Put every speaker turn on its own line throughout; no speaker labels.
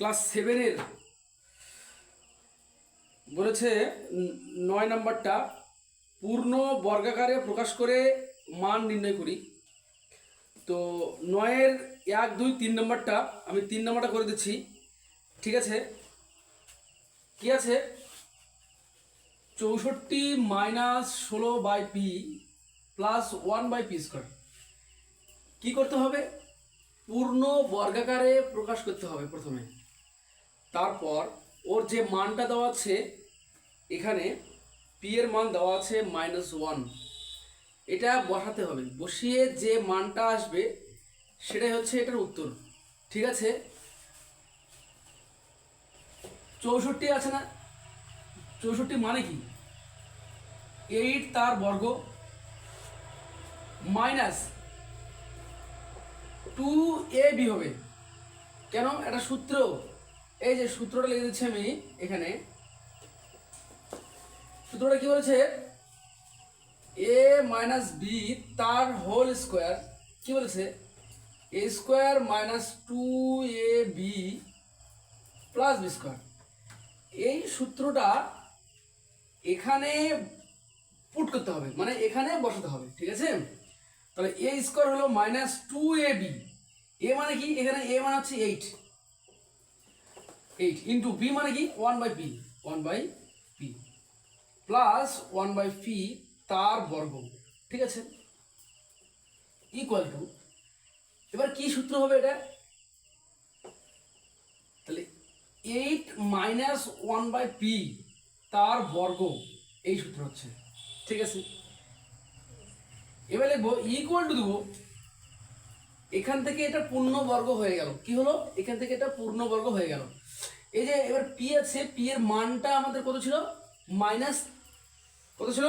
Class 7-এর বলেছে 9 নাম্বারটা পূর্ণ বর্গাকারে প্রকাশ করে মান নির্ণয় করি। তো 9-এর 1, 2, 3 নাম্বারটা আমি 3 নাম্বারটা করে দিচ্ছি। ঠিক আছে, কি আছে? 64 minus 16/p plus 1/p square. কী করতে হবে? পূর্ণ বর্গাকারে প্রকাশ করতে হবে প্রথমে। তারপর ওর যে মানটা দেওয়া আছে এখানে, পি এর মান দেওয়া আছে -1, এটা বসাতে হবে। বসিয়ে যে মানটা আসবে সেটাই হচ্ছে এটার উত্তর। ঠিক আছে, 64 আছে না? 64 মানে কি? 8 তার বর্গ মাইনাস 2ab হবে। কেন? একটা সূত্র, এই যে সূত্রটা লিখে দিচ্ছি আমি এখানে। সূত্রটা কি বলেছে? a মাইনাস বি তার হোল স্কোয়ার, কি বলেছে? a square minus 2ab plus B square. এই সূত্রটা এখানে পুট করতে হবে, মানে এখানে বসাতে হবে। ঠিক আছে, তাহলে a স্কোয়ার হলো -2ab। a মানে কি? এখানে a মানে হচ্ছে 8 ইন্টু b মানে কি? 1/p প্লাস 1/p তার বর্গ। ঠিক আছে, ইকুয়াল টু, এবার কি সূত্র হবে এটা? তাহলে 8 মাইনাস 1/p তার বর্গ, এই সূত্র হচ্ছে। ঠিক আছে, এবার লিখবো ইকুয়াল টু দেবো, এখান থেকে এটা পূর্ণবর্গ হয়ে গেল। কি হলো? এখান থেকে এটা পূর্ণবর্গ হয়ে গেল। এই যে এবার পি আছে, পি এর মানটা আমাদের কত ছিল? কত ছিল?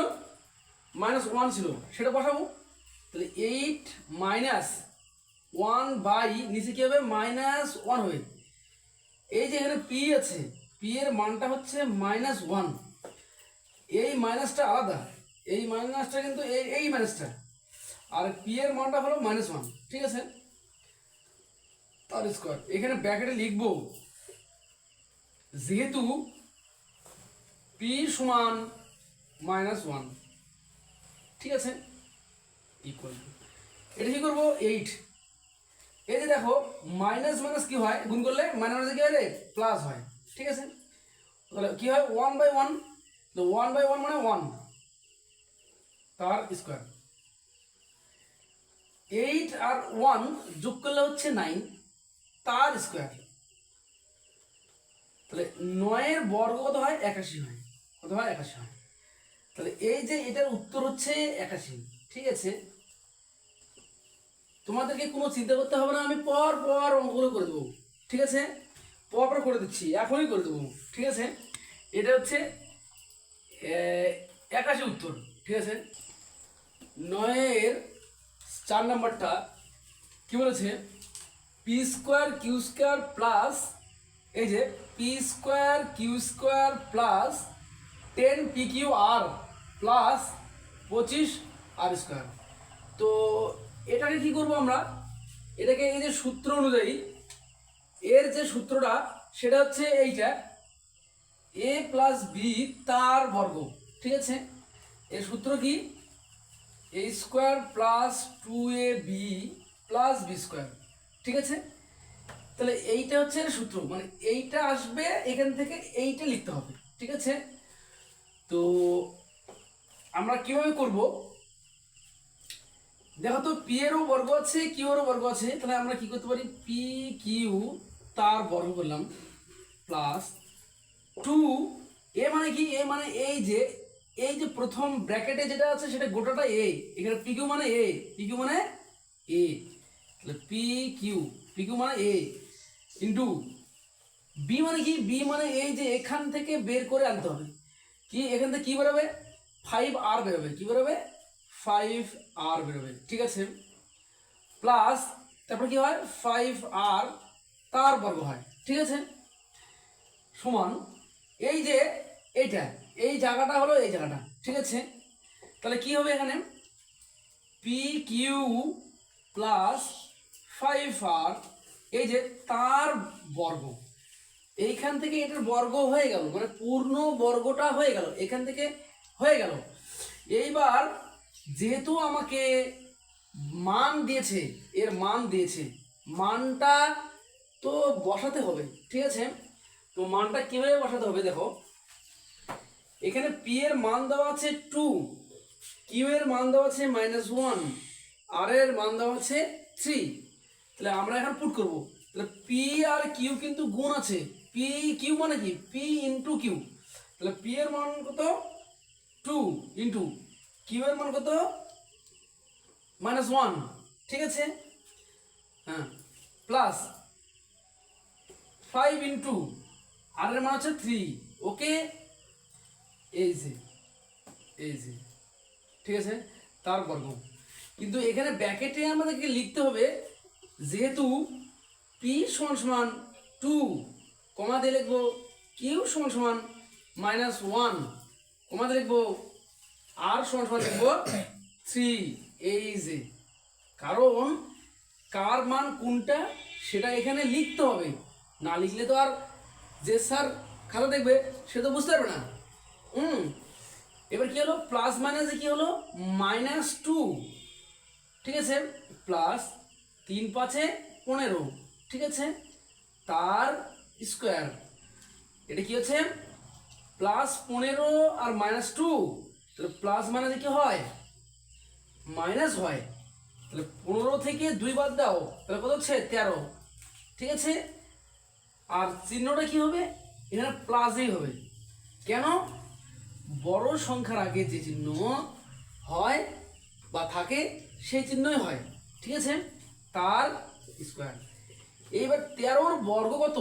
-1 ছিল, সেটা বসাবো। তাহলে 8 মাইনাস 1 বাই নিচে কি হবে? -1 হবে। এই যে এখানে পি আছে, পি এর মানটা হচ্ছে -1। এই মাইনাসটা আলাদা, এই মাইনাসটা কিন্তু এই মাইনাসটা, আর পি এর মানটা হলো -1। ঠিক আছে, তার স্কোয়ার এখানে ব্র্যাকেটে লিখবো, যেহেতু পি সমান -1। ঠিক আছে, ইকুয়াল টু, এটা কি করবো? 8। এই যে দেখো, মাইনাস মাইনাস কি হয়? গুণ করলে মাইনাস কি হয়? প্লাস হয়। ঠিক আছে, তাহলে কি হয়? 1/1। তো 1/1 মানে 1 তার স্কোয়ার। 8 আর 1 যোগ করলে হচ্ছে 9 তার স্কোয়ার। তাহলে 9-এর বর্গ কত হয়? 81 হয়। কত হয়? 81 হয়। তাহলে এই যে এটার উত্তর হচ্ছে 81। ঠিক আছে, তোমাদেরকে কোনো চিন্তা করতে হবে না, আমি পর পর অঙ্কগুলো করে দেবো। ঠিক আছে, পর পর করে দিচ্ছি, এখনই করে দেবো। ঠিক আছে, এটা হচ্ছে 81 উত্তর। ঠিক আছে, 9-এর 4 নাম্বারটা কি বলেছে? P square q square plus, এই যে p square q square plus 10pqr plus 25r square. তো এটাকে কি করব আমরা? এটাকে এই যে সূত্র অনুযায়ী, এর যে সূত্রটা সেটা হচ্ছে এইটা, a প্লাস বি তার বর্গ। ঠিক আছে, এর সূত্র কি? a square plus 2ab plus B square. ঠিক আছে, তাহলে এইটা হচ্ছে সূত্র, মানে এইটা আসবে এখান থেকে, এইটা লিখতে হবে। ঠিক আছে, তো আমরা কিভাবে করব? দেখো তো, পি এরও বর্গ আছে, কিউ এরও বর্গ আছে। তাহলে আমরা কি করতে পারি? পি কিউ তার বর্গ করলাম প্লাস 2, এ মানে কি? এ মানে এই যে প্রথম ব্র্যাকেটে যেটা আছে সেটা গোটাটা এ। এখানে পি কিউ মানে এ, পি কিউ মানে এ, তাহলে পি কিউ মানে এ ইন্টু বি মানে কি? বি মানে এই যে এখান থেকে বের করে আনতে হবে। কি এখান থেকে কি বেরোবে? 5r বেরোবে। কি বেরোবে? 5r বেরোবে। ঠিক আছে, প্লাস তারপর কি হয়? 5r তার বর্গ হয়। ঠিক আছে, সমান এই যে এইটা, এই জায়গাটা হলো এই জায়গাটা। ঠিক আছে, তাহলে কি হবে এখানে? পি কিউ প্লাস 5r, এই যে তার বর্গ। এইখান থেকে এটার বর্গ হয়ে গেল, মানে পূর্ণ বর্গটা হয়ে গেল, এখান থেকে হয়ে গেল। এইবার যেহেতু আমাকে মান দিয়েছে, এর মান দিয়েছে, মানটা তো বসাতে হবে, ঠিক আছে। তো মানটা কিভাবে বসাতে হবে দেখো, এখানে পি এর মান দেওয়া আছে 2, কিউ এর মান দেওয়া আছে -1, আর এর মান দেওয়া আছে 3। তাহলে আমরা এখন পুট করব। তাহলে পি আর কিউ কিন্তু গুণ আছে, পি কিউ মানে কি, পি ইন্টু কিউ। তাহলে পি এর মান কত 2 ইন্টু কিউ এর মান কত -1, ঠিক আছে। হ্যাঁ, প্লাস 5 ইন্টু আর এর মান হচ্ছে 3, ওকে। এই যে ঠিক আছে, তার বর্গ। কিন্তু এখানে ব্র্যাকেটে আমাদেরকে লিখতে হবে, যেহেতু পি সমান সমান 2, কমা দিয়ে লিখবো কিউ সমান সমান -1, কমা দিয়ে লিখবো আর সমান সমান লিখবো 3। এই যে, কারণ কার মান কোনটা সেটা এখানে লিখতে হবে, না লিখলে তো আর যে স্যার খাতা দেখবে সে তো বুঝতে পারবে না। এবার কি হলো, প্লাস মাইনাসে কি হলো -2, ঠিক আছে, প্লাস 3 5 15, ঠিক আছে, তার স্কোয়ার। এটা কি হচ্ছে +15 আর -2, তাহলে প্লাস মাইনাসে কি হয়, মাইনাস হয়। তাহলে 15 থেকে 2 বাদ দাও, তাহলে কত হচ্ছে 13, ঠিক আছে। আর চিহ্নটা কি হবে, এখানে প্লাসই হবে। কেন, বড় সংখ্যার আগে যে চিহ্ন হয় বা থাকে সেই চিহ্নই হয়, ঠিক আছে, তার স্কোয়ার। এইবার 13 বর্গ কত,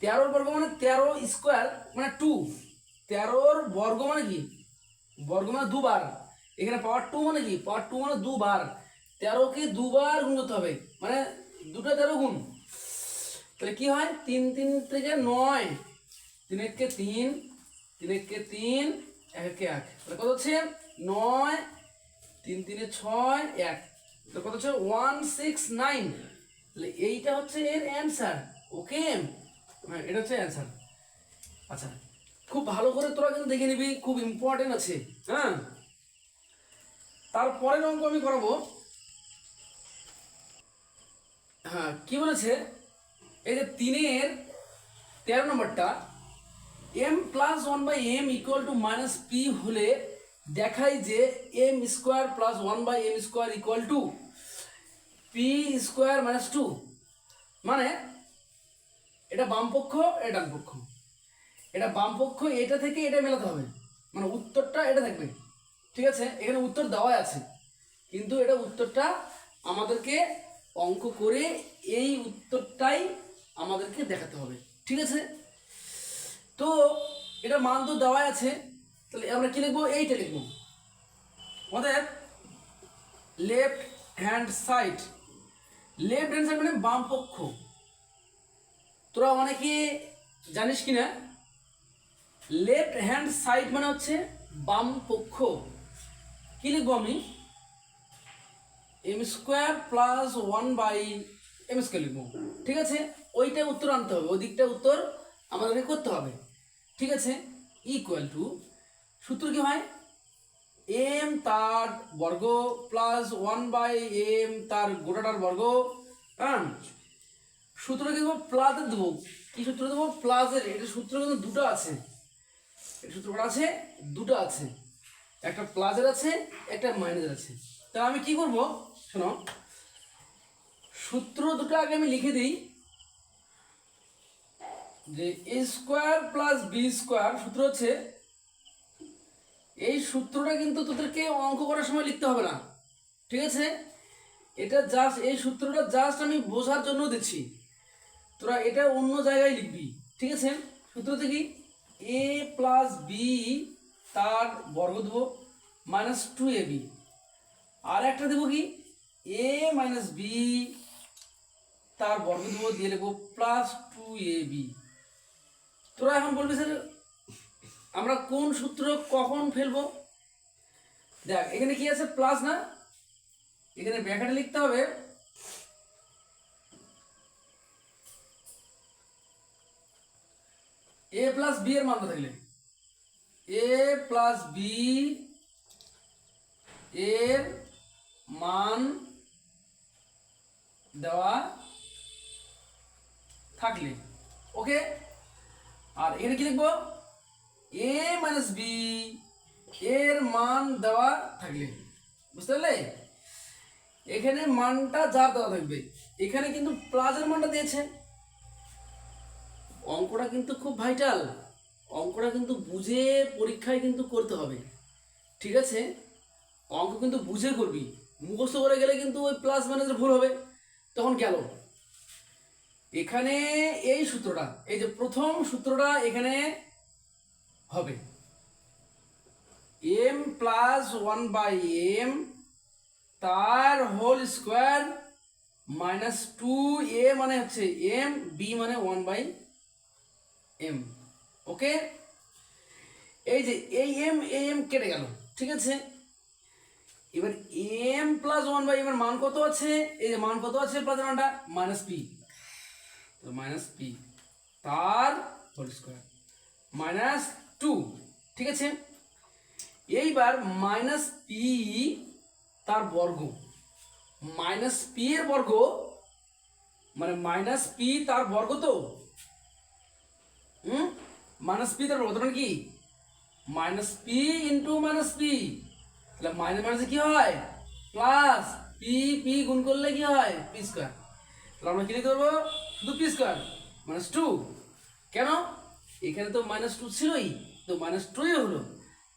13 বর্গ মানে 13 স্কোয়ার মানে 2, 13 বর্গ মানে কি, বর্গ মানে দুবার, এখানে পাওয়ার 2 মানে কি, পাওয়ার 2 মানে দুবার, 13কে দুবার গুণ করতে হবে, মানে 2টা 13 গুণ। তাহলে কি হয়, 3 3 থেকে 9, 3 1 3, 3 1 3, 1 1 1, তাহলে কত হচ্ছে 9, 3 3 6, 1, তাহলে কত হচ্ছে 169। তাহলে এইটা হচ্ছে এর অ্যান্সার, ওকে। হ্যাঁ, এটা হচ্ছে অ্যান্সার। আচ্ছা, খুব ভালো করে তোরা কিন্তু দেখে নিবি, খুব ইম্পর্টেন্ট আছে। হ্যাঁ, তারপরের অঙ্ক আমি করাবো। হ্যাঁ, কি বলেছে, এই যে 3-এর 13 নম্বরটা, m+1/m = -p হলে দেখাই যে m² + 1/m² = p² - 2। মানে এটা বাম পক্ষ, এটা ডান পক্ষ, এটা বাম পক্ষ, এটা থেকে এটা মেলাতে হবে, মানে উত্তরটা এটা থাকবে, ঠিক আছে। এখানে উত্তর দেওয়া আছে, কিন্তু এটা উত্তরটা আমাদেরকে অঙ্ক করে এই উত্তরটাই আমাদেরকে দেখাতে হবে, ঠিক আছে। তো এটা মান তো দেওয়া আছে, তাহলে আমরা কি লিখবো, এইটা লিখবো। অতএব left hand side, left hand side মানে বাম পক্ষ। তোরা অনেকে জানিস কিনা, লেফট হ্যান্ড সাইড মানে হচ্ছে বাম পক্ষ। কি লিখবো আমি, m² + 1/m² লিখবো, ঠিক আছে। ওইটা উত্তর আনতে হবে, ওই দিকটা উত্তর আমাদেরকে করতে হবে, ঠিক আছে। ইকুয়াল টু, সূত্র কি হয়, m তার বর্গ প্লাস 1/m তার গোটাটার বর্গ। হ্যাঁ, সূত্র কি দেবো, প্লাসের দেবো, কি সূত্র দেবো, প্লাসের। এটা সূত্র কিন্তু দুটো আছে, এটা সূত্র আছে দুটো আছে, একটা প্লাসের আছে, একটা মাইনাসের আছে। তাহলে আমি কি করব, শোনো, সূত্র দুটো আগে আমি লিখে দিই, যে a² + b² সূত্র হচ্ছে, এই সূত্রটা কিন্তু তোদেরকে অঙ্ক করার সময় লিখতে হবে না, ঠিক আছে। এটা জাস্ট, এই সূত্রটা জাস্ট আমি বোঝার জন্য দিচ্ছি, তোরা এটা অন্য জায়গায় লিখবি, ঠিক আছে। সূত্রতে কি, a + b তার বর্গ দেবো -2ab, আর একটা দেবো কি, a - b তার বর্গ দেবো, দিয়ে লিখবো +2ab। তোরা এখন বলবি স্যার আমরা কোন সূত্র কখন ফেলবো, দেখ এখানে কি আছে, প্লাস না, এখানে ব্র্যাকেটে লিখতে হবে এ প্লাস বি এর মান থাকলে এ প্লাস বি এর মান দেওয়া থাকলে, ওকে। আর এখানে কি লিখবো, এ মাইনাস বি এর মান দেওয়া থাকলে, বুঝতে পারলে? এখানে মানটা যার দেওয়া থাকবে, এখানে কিন্তু প্লাসের মানটা দিয়েছে। অঙ্কটা কিন্তু খুব ভাইটাল, অঙ্কটা কিন্তু বুঝে পরীক্ষায় কিন্তু করতে হবে, ঠিক আছে? অঙ্ক কিন্তু বুঝে করবি, মুখস্থ করে গেলে কিন্তু ওই প্লাস মাইনাসের ভুল হবে, তখন গেল। এখানে এই সূত্রটা, এই যে প্রথম সূত্রটা এখানে হবে এম প্লাস 1/m তার হোল স্কোয়ার মাইনাস 2a মানে হচ্ছে m, b মানে 1/m, ওকে। এই যে এই m কেটে গেল, ঠিক আছে। এবার m প্লাস 1/m এর মান কত আছে, এই যে মান কত আছে প্লাসের মানটা মাইনাস পি, তো মাইনাস পি তার হোল স্কোয়ার মাইনাস 2, ঠিক আছে। এইবার মাইনাস পি তার বর্গ, মাইনাস পি এর বর্গ মানে মাইনাস পি তার বর্গ, তো মাইনাস পি তার বর্গ মানে কি minus P into minus P, তাহলে মাইনাস মাইনাসে কি হয় প্লাস, পি পি গুণ করলে কি হয় পি স্কোয়ার, তাহলে আমরা কি লিখতে পারবো শুধু পি স্কোয়ার মাইনাস 2, কেন এখানে তো মাইনাস 2 ছিলই, তো মাইনাস 2ই হলো।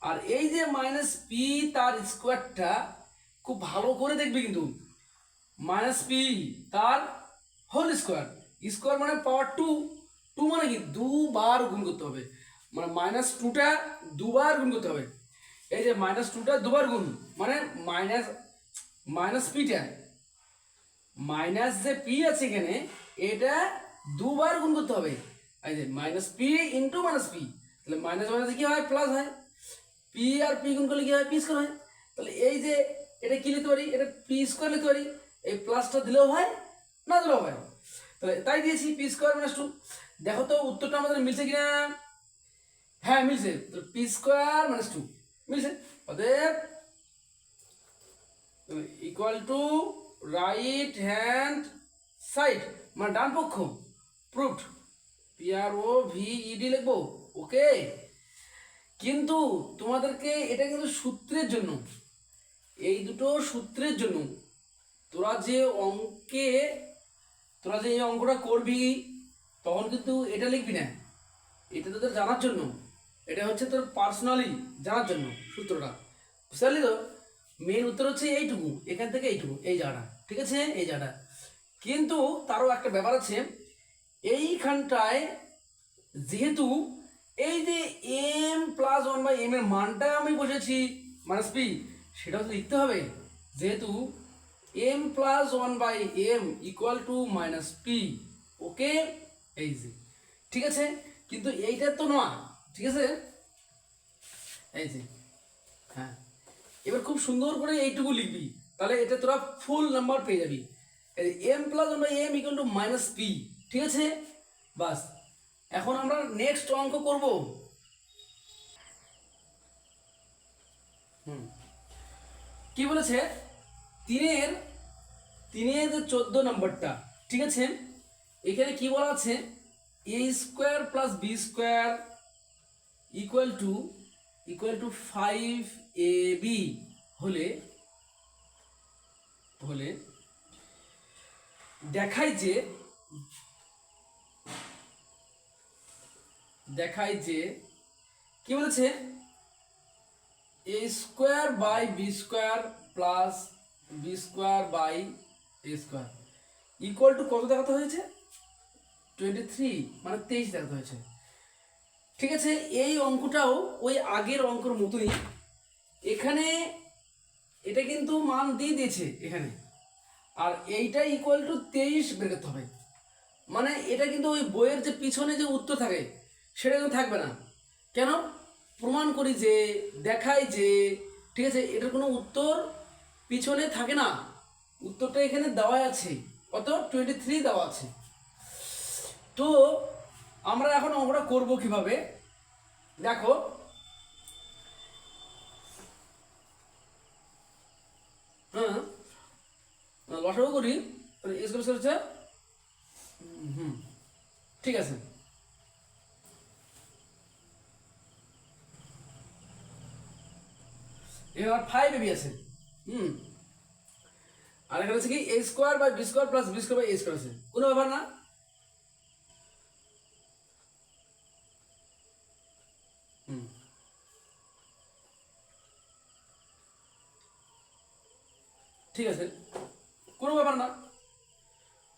আর এই যে মাইনাস পি তার স্কোয়ারটা খুব ভালো করে দেখবি কিন্তু, মাইনাস পি তার হোল স্কোয়ার, স্কোয়ার মানে পাওয়ার 2, 2 মানে কি দুবার গুণ করতে হবে, মানে মাইনাস 2টা দুবার গুণ করতে হবে। এই যে মাইনাস 2টা দুবার গুণ মানে মাইনাস মাইনাস পিটা, মাইনাস যে পি আছে এখানে এটা দুবার গুণ করতে হবে। এই যে minus P into minus P, তাহলে মাইনাস মাইনাসে কি হয় প্লাস হয়, পি আর পি গুণ করলে কি হয় পি স্কোয়ার হয়। তাহলে এই যে এটা কি লিখতে পারি, এটা পি স্কোয়ার লিখতে পারি, এই প্লাসটা দিলেও হয় না দিলেও হয়, তাহলে তাই দিয়েছি পি স্কোয়ার মাইনাস 2। দেখো তো উত্তরটা আমাদের মিলছে কিনা, হ্যাঁ মিলছে, তো পি স্কোয়ার মাইনাস 2 মিলছে, অতএব equal to right hand side মানে ডান পক্ষ প্রুভড, PROVED লিখবো, ওকে। কিন্তু তোমাদেরকে এটা কিন্তু সূত্রের জন্য, এই দুটো সূত্রের জন্য, তোরা যে এই অঙ্কটা করবি তখন কিন্তু এটা লিখবি না, এটা তোদের জানার জন্য, এটা হচ্ছে তোর পার্সোনালি জানার জন্য সূত্রটা, বুঝতে পারলি তো? মেন উত্তর হচ্ছে এইটুকু, এখান থেকে এইটুকু, এই জায়গাটা, ঠিক আছে, এই জায়গাটা। কিন্তু তারও একটা ব্যাপার আছে, এইখানটায় যেহেতু এই যে m প্লাস 1/m এর মানটা আমি বসেছি মাইনাস পি, সেটাও তো লিখতে হবে, যেহেতু m plus 1/m equal to minus P, okay. এই যে ঠিক আছে, কিন্তু এইটা তো নয়, ঠিক আছে, এই যে হ্যাঁ। এবার খুব সুন্দর করে এইটুকু লিখবি, তাহলে এটা তোরা ফুল নাম্বার পেয়ে যাবি, m plus 1/m equal to minus P, ঠিক আছে। বাস, এখন আমরা নেক্সট অঙ্ক করব। কি বলেছে, তিনের 14 নম্বরটা, ঠিক আছে। এখানে কি বলা আছে, a square plus B square equal to 5ab হলে দেখায় যে কি বলেছে, a square by B square plus B square by A square equal to কত দেখাতে হয়েছে 23 মানে 23 দেখাতে হয়েছে, ঠিক আছে। এই অঙ্কটাও ওই আগের অঙ্কের মতোই, এখানে এটা কিন্তু মান দিয়ে দিয়েছে এখানে, আর এইটা ইকুয়াল টু 23 বের করতে হবে, মানে এটা কিন্তু ওই বইয়ের যে পিছনে যে উত্তর থাকে সেটা কিন্তু থাকবে না, কেন প্রমাণ করি যে দেখায় যে, ঠিক আছে, এটার কোনো উত্তর পিছনে থাকে না, উত্তরটা এখানে দেওয়া আছে, কত 23 দেওয়া আছে। তো আমরা এখন অঙ্কটা করব কিভাবে দেখো, হ্যাঁ লসাগু করি, তাহলে এস করে হচ্ছে ঠিক আছে। এবার 5 এবি আছে, আর এখানে আছে কি A square by B square plus B square by A square আছে, কোনো ব্যাপার না। ঠিক আছে, কোনো ব্যাপার না,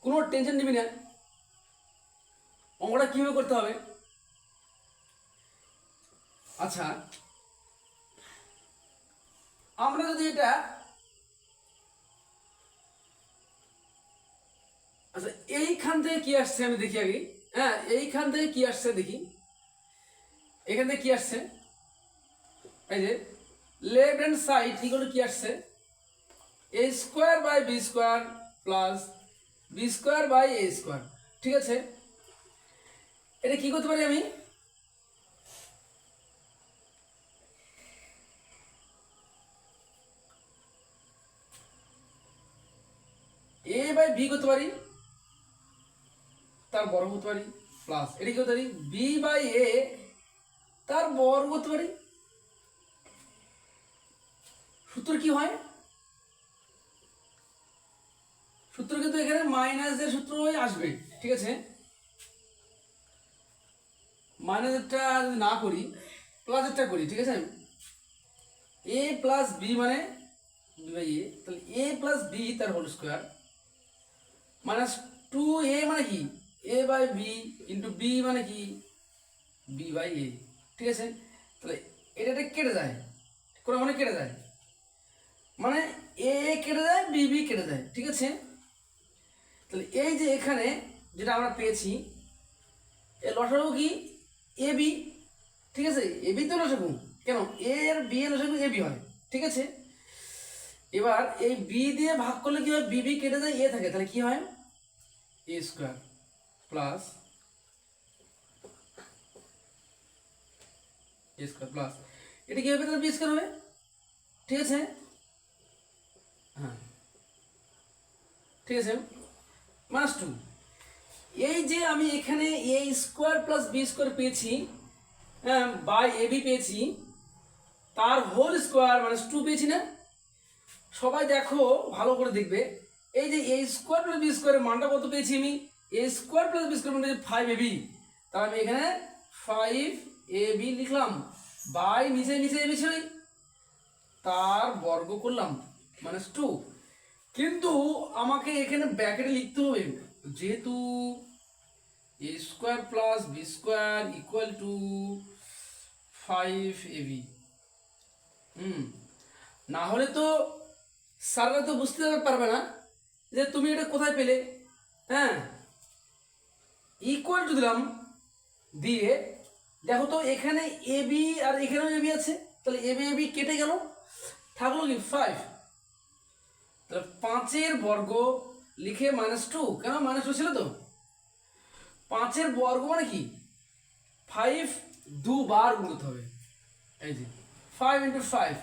কোনো টেনশন নিবি না। অঙ্কটা কীভাবে করতে হবে, আচ্ছা আমরা যদি এটা, আচ্ছা এইখান থেকে কি আসছে আমি দেখি আগে, হ্যাঁ এইখান থেকে কি আসছে দেখি, এখান থেকে কি আসছে, এই যে left hand side equal to কি আসছে, A square by B square plus B square by A square. ঠিক আছে, এটা কি করতে পারি আমি, এ বাই বি করতে পারি, তার বর্গ করতে পারি, প্লাস এটা কি করতে পারি বি বাই এ তার বর্গ করতে পারি। সূত্র কি হয়, সূত্র কিন্তু এখানে মাইনাসের সূত্র আসবে। ঠিক আছে, মাইনাসেরটা যদি না করি প্লাসেরটা করি। ঠিক আছে, এ প্লাস বি মানে বি বাই এ, তাহলে এ প্লাস বি তার হোল স্কোয়ার মাইনাস 2a মানে কি এ বাই বি ইন্টু বি মানে কি বি বাই এ। ঠিক আছে, তাহলে এটা কেটে যায়, কোনো মানে কেটে যায়, মানে এ কেটে যায় বি বি কেটে যায়। ঠিক আছে, তাহলে এই যে এখানে যেটা আমরা পেয়েছি এর লসাগু কি এ বি। ঠিক আছে, এ বি তো লসাগু, কেন এ এর বি এর লসাগু এ বি হয়। ঠিক আছে, এবার এই বি দিয়ে ভাগ করলে কি হয়, বি বি কেটে যায় এ থাকে, তাহলে কি হয় এ স্কোয়ার প্লাস এ স্কোয়ার প্লাস এটা কি হবে, তাহলে বি স্কোয়ার হবে। ঠিক আছে, হ্যাঁ ঠিক আছে, মাইনাস 2, এই যে আমি এখানে এ স্কোয়ার প্লাস বি স্কোয়ার পেয়েছি, হ্যাঁ বাই এ বি পেয়েছি, তার হোল স্কোয়ার মাইনাস 2 পেয়েছি না। সবাই দেখো ভালো করে দেখবে, এই যে এ স্কোয়ার প্লাস বি স্কোয়ারের মানটা কত পেয়েছি আমি, এ স্কোয়ার প্লাস বি স্কোয়ার মানে 5ab, তাহলে আমি এখানে 5ab লিখলাম, বাই নিচে নিচে এবি ছিল তার বর্গ করলাম মাইনাস 2। কিন্তু আমাকে এখানে ব্র্যাকেটে লিখতে হবে, যেহেতু A square plus B square equal to 5ab, না হলে তো স্যাররা তো বুঝতে পারবে না যে তুমি এটা কোথায় পেলে। হ্যাঁ ইকুয়াল টু দিলাম, দিয়ে দেখো তো এখানে এ বি আর এখানেও এ বি আছে, তাহলে এ বি কেটে গেল, থাকলো কি 5, তাহলে 5-এর বর্গ লিখে মাইনাস 2, কেন মাইনাস 2 ছিল তো, 5-এর বর্গ মানে কি 5 দুবার গুণ করতে হবে, এই যে 5 ইন্টু 5,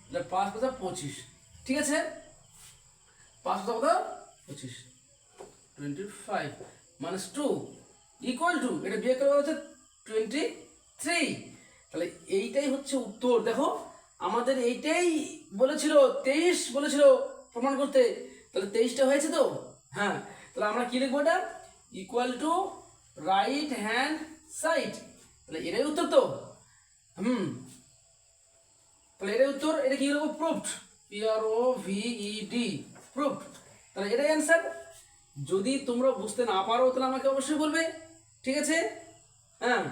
তাহলে 5 কথা 25। ঠিক আছে, 5 কথা 25, 25 মাইনাস 2 ইকুয়াল টু এটা বিয়ে করা হচ্ছে 23। তাহলে এইটাই হচ্ছে উত্তর। দেখো আমাদের এইটাই বলেছিল 23 বলেছিল প্রমাণ করতে, তাহলে 23টা হয়েছে তো। হ্যাঁ, তাহলে আমরা কি লিখবো, এটা equal to right hand side, তাহলে এটাই উত্তর তো। তাহলে এটাই উত্তর, এটা কি লিখবো প্রুফড, PROVED প্রুফড, তাহলে এটাই অ্যান্সার। যদি তোমরা বুঝতে না পারো তাহলে আমাকে অবশ্যই বলবে। ঠিক আছে, হ্যাঁ।